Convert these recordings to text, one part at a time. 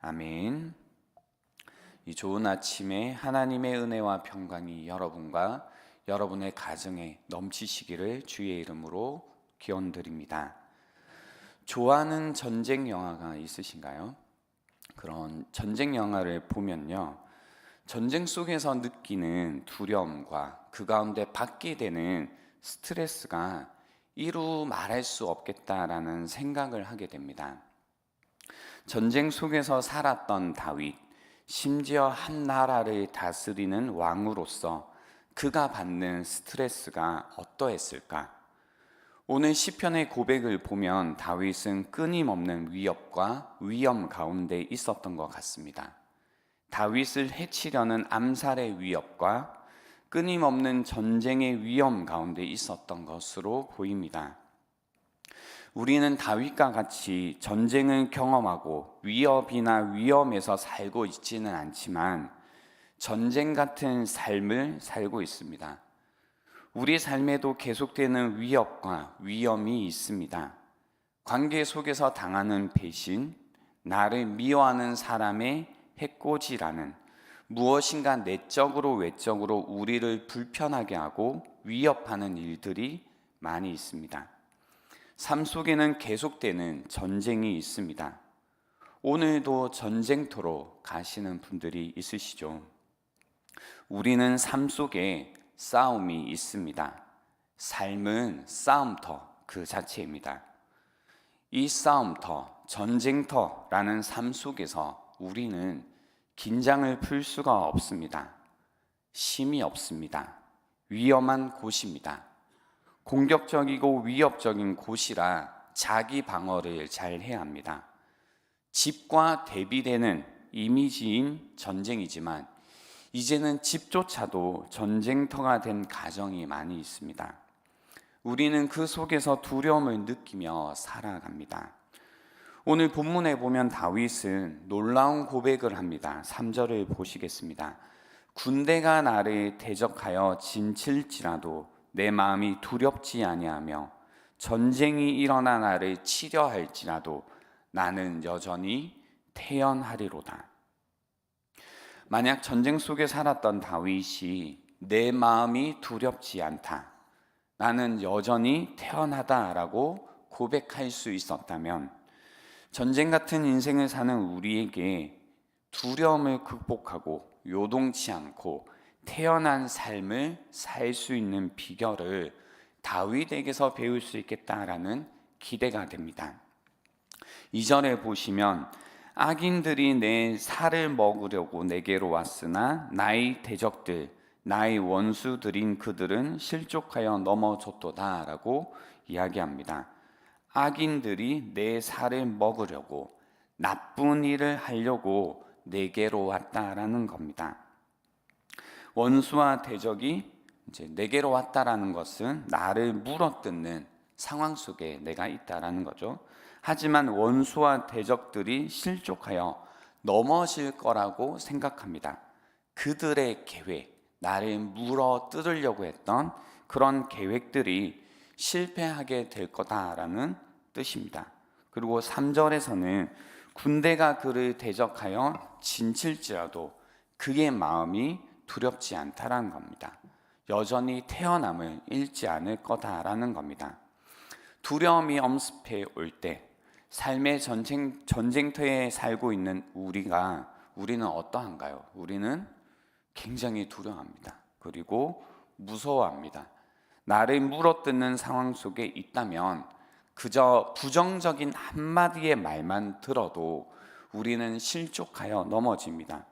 아멘. 이 좋은 아침에 하나님의 은혜와 평강이 여러분과 여러분의 가정에 넘치시기를 주의 이름으로 기원드립니다. 좋아하는 전쟁 영화가 있으신가요? 그런 전쟁 영화를 보면요, 전쟁 속에서 느끼는 두려움과 그 가운데 받게 되는 스트레스가 이루 말할 수 없겠다라는 생각을 하게 됩니다. 전쟁 속에서 살았던 다윗, 심지어 한 나라를 다스리는 왕으로서 그가 받는 스트레스가 어떠했을까? 오늘 시편의 고백을 보면 다윗은 끊임없는 위협과 위험 가운데 있었던 것 같습니다. 다윗을 해치려는 암살의 위협과 끊임없는 전쟁의 위험 가운데 있었던 것으로 보입니다. 우리는 다윗과 같이 전쟁을 경험하고 위협이나 위험에서 살고 있지는 않지만 전쟁 같은 삶을 살고 있습니다. 우리 삶에도 계속되는 위협과 위험이 있습니다. 관계 속에서 당하는 배신, 나를 미워하는 사람의 해코지라는 무엇인가 내적으로 외적으로 우리를 불편하게 하고 위협하는 일들이 많이 있습니다. 삶 속에는 계속되는 전쟁이 있습니다. 오늘도 전쟁터로 가시는 분들이 있으시죠. 우리는 삶 속에 싸움이 있습니다. 삶은 싸움터 그 자체입니다. 이 싸움터, 전쟁터라는 삶 속에서 우리는 긴장을 풀 수가 없습니다. 쉼이 없습니다. 위험한 곳입니다. 공격적이고 위협적인 곳이라 자기 방어를 잘 해야 합니다. 집과 대비되는 이미지인 전쟁이지만 이제는 집조차도 전쟁터가 된 가정이 많이 있습니다. 우리는 그 속에서 두려움을 느끼며 살아갑니다. 오늘 본문에 보면 다윗은 놀라운 고백을 합니다. 3절을 보시겠습니다. 군대가 나를 대적하여 진칠지라도 내 마음이 두렵지 아니하며 전쟁이 일어나 나를 치려 할지라도 나는 여전히 태연하리로다. 만약 전쟁 속에 살았던 다윗이 내 마음이 두렵지 않다, 나는 여전히 태연하다라고 고백할 수 있었다면 전쟁 같은 인생을 사는 우리에게 두려움을 극복하고 요동치 않고 태연한 삶을 살 수 있는 비결을 다윗에게서 배울 수 있겠다라는 기대가 됩니다. 2절에 보시면 악인들이 내 살을 먹으려고 내게로 왔으나 나의 대적들, 나의 원수들인 그들은 실족하여 넘어졌도다 라고 이야기합니다. 악인들이 내 살을 먹으려고, 나쁜 일을 하려고 내게로 왔다라는 겁니다. 원수와 대적이 이제 내게로 왔다라는 것은 나를 물어뜯는 상황 속에 내가 있다라는 거죠. 하지만 원수와 대적들이 실족하여 넘어질 거라고 생각합니다. 그들의 계획, 나를 물어뜯으려고 했던 그런 계획들이 실패하게 될 거다라는 뜻입니다. 그리고 3절에서는 군대가 그를 대적하여 진칠지라도 그의 마음이 두렵지 않다라는 겁니다. 여전히 태어남을 잃지 않을 거다라는 겁니다. 두려움이 엄습해 올 때 삶의 전쟁터에 살고 있는 우리는 어떠한가요? 우리는 굉장히 두려워합니다. 그리고 무서워합니다. 나를 물어뜯는 상황 속에 있다면 그저 부정적인 한마디의 말만 들어도 우리는 실족하여 넘어집니다.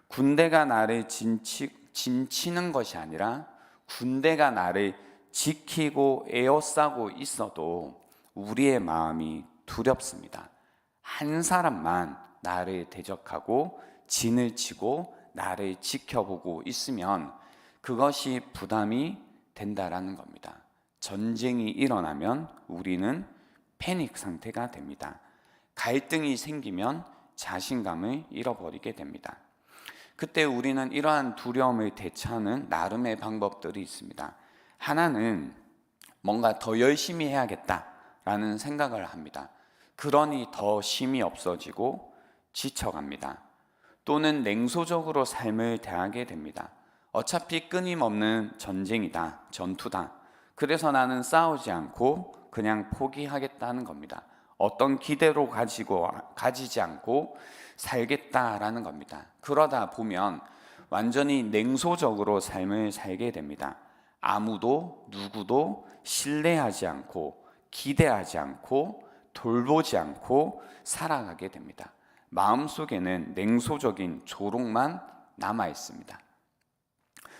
군대가 나를 진치는 것이 아니라 군대가 나를 지키고 에워싸고 있어도 우리의 마음이 두렵습니다. 한 사람만 나를 대적하고 진을 치고 나를 지켜보고 있으면 그것이 부담이 된다라는 겁니다. 전쟁이 일어나면 우리는 패닉 상태가 됩니다. 갈등이 생기면 자신감을 잃어버리게 됩니다. 그때 우리는 이러한 두려움을 대처하는 나름의 방법들이 있습니다. 하나는 뭔가 더 열심히 해야겠다라는 생각을 합니다. 그러니 더 힘이 없어지고 지쳐갑니다. 또는 냉소적으로 삶을 대하게 됩니다. 어차피 끊임없는 전쟁이다, 전투다. 그래서 나는 싸우지 않고 그냥 포기하겠다는 겁니다. 어떤 기대로 가지지 않고 살겠다라는 겁니다. 그러다 보면 완전히 냉소적으로 삶을 살게 됩니다. 아무도 누구도 신뢰하지 않고 기대하지 않고 돌보지 않고 살아가게 됩니다. 마음속에는 냉소적인 조롱만 남아 있습니다.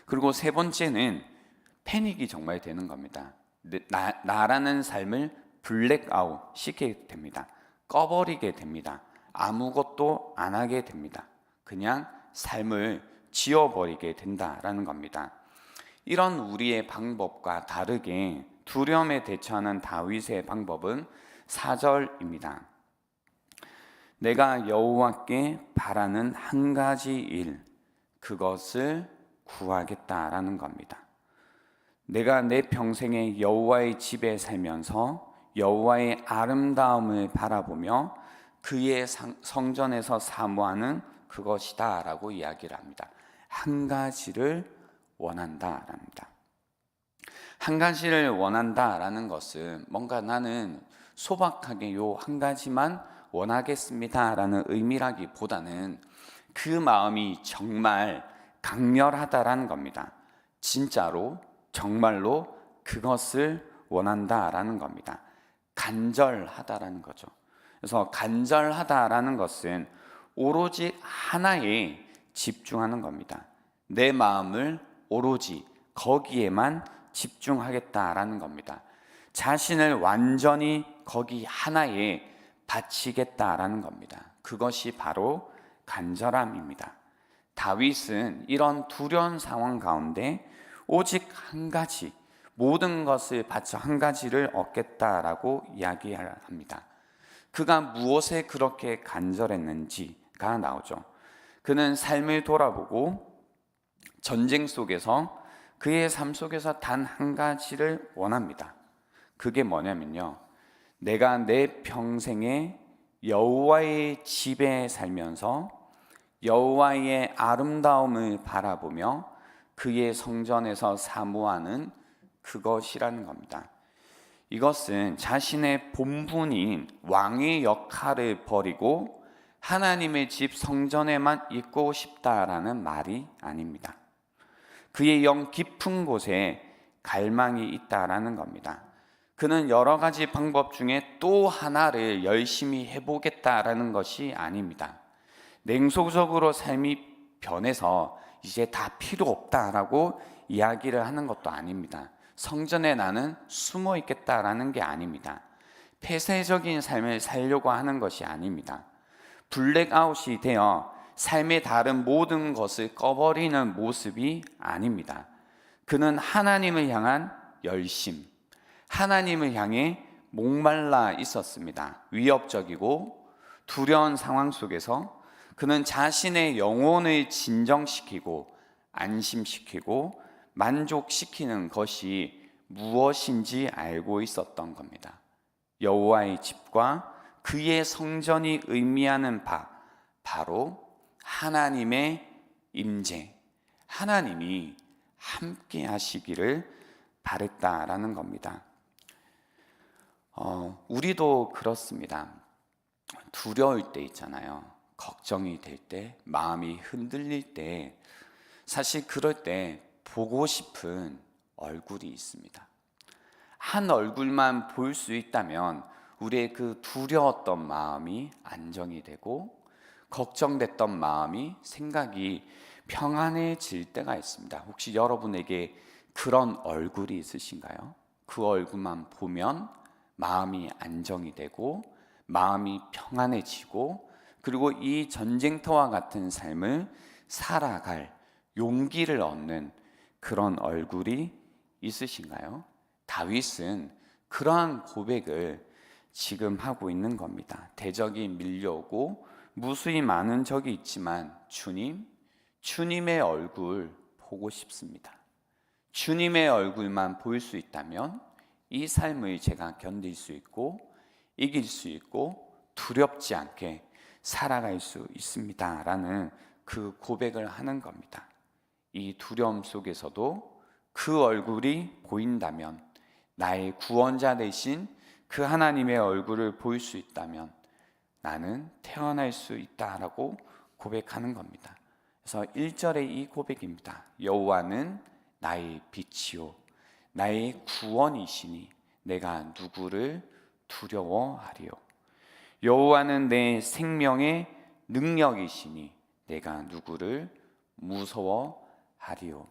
그리고 세 번째는 패닉이 정말 되는 겁니다. 나라는 삶을 블랙아웃 시키게 됩니다. 꺼버리게 됩니다. 아무것도 안 하게 됩니다. 그냥 삶을 지워버리게 된다라는 겁니다. 이런 우리의 방법과 다르게 두려움에 대처하는 다윗의 방법은 4절입니다. 내가 여호와께 바라는 한 가지 일, 그것을 구하겠다라는 겁니다. 내가 내 평생에 여호와의 집에 살면서 여호와의 아름다움을 바라보며 그의 성전에서 사모하는 그것이다 라고 이야기를 합니다. 한 가지를 원한다랍니다. 한 가지를 원한다라는 것은 뭔가 나는 소박하게 요 한 가지만 원하겠습니다라는 의미라기보다는 그 마음이 정말 강렬하다라는 겁니다. 진짜로 정말로 그것을 원한다라는 겁니다. 간절하다라는 거죠. 그래서 간절하다라는 것은 오로지 하나에 집중하는 겁니다. 내 마음을 오로지 거기에만 집중하겠다라는 겁니다. 자신을 완전히 거기 하나에 바치겠다라는 겁니다. 그것이 바로 간절함입니다. 다윗은 이런 두려운 상황 가운데 오직 한 가지, 모든 것을 바쳐 한 가지를 얻겠다라고 이야기합니다. 그가 무엇에 그렇게 간절했는지가 나오죠. 그는 삶을 돌아보고 전쟁 속에서 그의 삶 속에서 단 한 가지를 원합니다. 그게 뭐냐면요, 내가 내 평생에 여호와의 집에 살면서 여호와의 아름다움을 바라보며 그의 성전에서 사모하는 그것이라는 겁니다. 이것은 자신의 본분인 왕의 역할을 버리고 하나님의 집 성전에만 있고 싶다라는 말이 아닙니다. 그의 영 깊은 곳에 갈망이 있다라는 겁니다. 그는 여러 가지 방법 중에 또 하나를 열심히 해보겠다라는 것이 아닙니다. 냉소적으로 삶이 변해서 이제 다 필요 없다라고 이야기를 하는 것도 아닙니다. 성전에 나는 숨어 있겠다라는 게 아닙니다. 폐쇄적인 삶을 살려고 하는 것이 아닙니다. 블랙아웃이 되어 삶의 다른 모든 것을 꺼버리는 모습이 아닙니다. 그는 하나님을 향한 열심, 하나님을 향해 목말라 있었습니다. 위협적이고 두려운 상황 속에서 그는 자신의 영혼을 진정시키고 안심시키고 만족시키는 것이 무엇인지 알고 있었던 겁니다. 여호와의 집과 그의 성전이 의미하는 바로 하나님의 임재, 하나님이 함께 하시기를 바랬다라는 겁니다. 우리도 그렇습니다. 두려울 때 있잖아요. 걱정이 될 때, 마음이 흔들릴 때, 사실 그럴 때 보고 싶은 얼굴이 있습니다. 한 얼굴만 볼 수 있다면 우리의 그 두려웠던 마음이 안정이 되고 걱정됐던 마음이, 생각이 평안해질 때가 있습니다. 혹시 여러분에게 그런 얼굴이 있으신가요? 그 얼굴만 보면 마음이 안정이 되고 마음이 평안해지고 그리고 이 전쟁터와 같은 삶을 살아갈 용기를 얻는 그런 얼굴이 있으신가요? 다윗은 그러한 고백을 지금 하고 있는 겁니다. 대적이 밀려오고 무수히 많은 적이 있지만 주님의 얼굴 보고 싶습니다. 주님의 얼굴만 볼 수 있다면 이 삶을 제가 견딜 수 있고 이길 수 있고 두렵지 않게 살아갈 수 있습니다라는 그 고백을 하는 겁니다. 이 두려움 속에서도 그 얼굴이 보인다면, 나의 구원자 되신 그 하나님의 얼굴을 볼 수 있다면 나는 태어날 수 있다라고 고백하는 겁니다. 그래서 1절의 이 고백입니다. 여호와는 나의 빛이요 나의 구원이시니 내가 누구를 두려워하리요. 여호와는 내 생명의 능력이시니 내가 누구를 무서워하리요.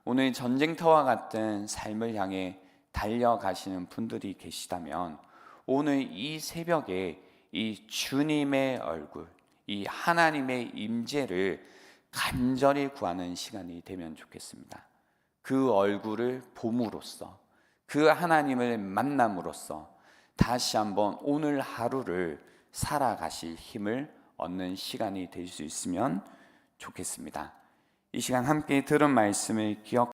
오늘 전쟁터와 같은 삶을 향해 달려가시는 분들이 계시다면 오늘 이 새벽에 이 주님의 얼굴, 이 하나님의 임재를 간절히 구하는 시간이 되면 좋겠습니다. 그 얼굴을 봄으로써, 그 하나님을 만남으로써 다시 한번 오늘 하루를 살아가실 힘을 얻는 시간이 될 수 있으면 좋겠습니다. 이 시간 함께 들은 말씀을 기억